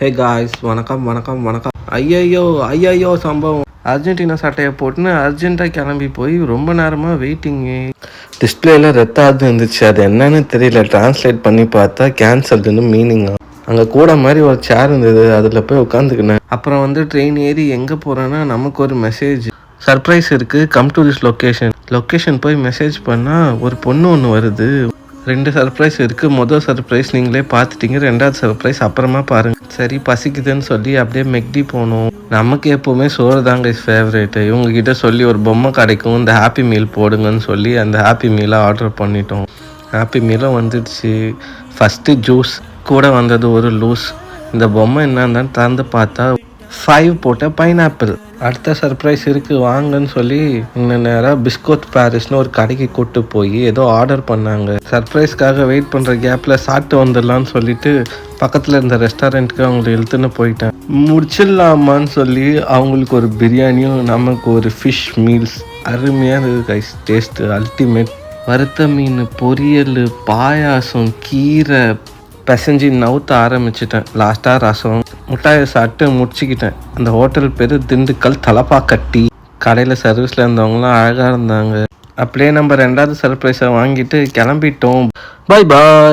Hey guys, வணக்கம் வணக்கம் வணக்கம். ஐயையோ சம்பவம். அர்ஜென்டினா சட்டையை போட்டுன்னு அர்ஜென்ட்டாக கிளம்பி போய் ரொம்ப நேரமாக வெயிட்டிங்கு. டிஸ்பிளேல ரெத்தாது இருந்துச்சு, அது என்னன்னு தெரியல. டிரான்ஸ்லேட் பண்ணி பார்த்தா கேன்சல்டுன்னு மீனிங்கா. அங்கே கூட மாதிரி ஒரு சேர் இருந்தது, அதில் போய் உட்காந்துக்கினேன். அப்புறம் ட்ரெயின் ஏறி எங்கே போகிறேன்னா நமக்கு ஒரு மெசேஜ், சர்ப்ரைஸ் இருக்குது, கம் டு திஸ் லொக்கேஷன் போய் மெசேஜ் பண்ணால் ஒரு பொண்ணு ஒன்று வருது. 2 சர்ப்ரைஸ் இருக்குது. மொதல் சர்ப்ரைஸ் நீங்களே பார்த்துட்டீங்க, 2வது சர்ப்ரைஸ் அப்புறமா பாருங்கள். சரி பசிக்குதுன்னு சொல்லி அப்படியே மெக்டி போனோம். நமக்கு எப்போவுமே சோறு தாங்க ஃபேவரேட்டு. இவங்ககிட்ட சொல்லி ஒரு பொம்மை கிடைக்கும், இந்த ஹாப்பி மீல் போடுங்கன்னு சொல்லி அந்த ஹாப்பி மீலை ஆர்டர் பண்ணிட்டோம். ஹாப்பி மீலும் வந்துடுச்சு. ஃபஸ்ட்டு ஜூஸ் கூட வந்தது ஒரு லூஸ். இந்த பொம்மை என்னன்னு திறந்து பார்த்தா 5 போட்ட பைனாப்பிள். அடுத்த சர்ப்ரைஸ் இருக்குது வாங்கன்னு சொல்லி இன்னும் நேராக பிஸ்கோத் பாரிஸ்னு ஒரு கடைக்கு கூப்பிட்டு போய் ஏதோ ஆர்டர் பண்ணாங்க. சர்ப்ரைஸ்க்காக வெயிட் பண்ணுற கேப்பில் சாப்பிட்டு வந்துடலான்னு சொல்லிட்டு பக்கத்தில் இருந்த ரெஸ்டாரண்ட்டுக்கு அவங்களை இழுத்துன்னு போயிட்டேன். முடிச்சிடலாமான்னு சொல்லி அவங்களுக்கு ஒரு பிரியாணியும் நமக்கு ஒரு ஃபிஷ் மீல்ஸ். அருமையாக இருந்தது கைஸ், டேஸ்ட்டு அல்டிமேட். வறுத்த மீன், பொரியல், பாயாசம், கீரை பிசைஞ்சு நவுத்த ஆரம்பிச்சிட்டேன். லாஸ்ட்டாக ரசம், முட்டாயை சாப்பிட்டு முடிச்சுக்கிட்டேன். அந்த ஹோட்டல் பேர் திண்டுக்கல் தலப்பாக்கட்டி. கடையில் சர்வீஸில் இருந்தவங்களாம் அழகாக இருந்தாங்க. அப்படியே நம்ம 2வது சர்ப்ரைஸை வாங்கிட்டு கிளம்பிட்டோம். பாய் பாய்.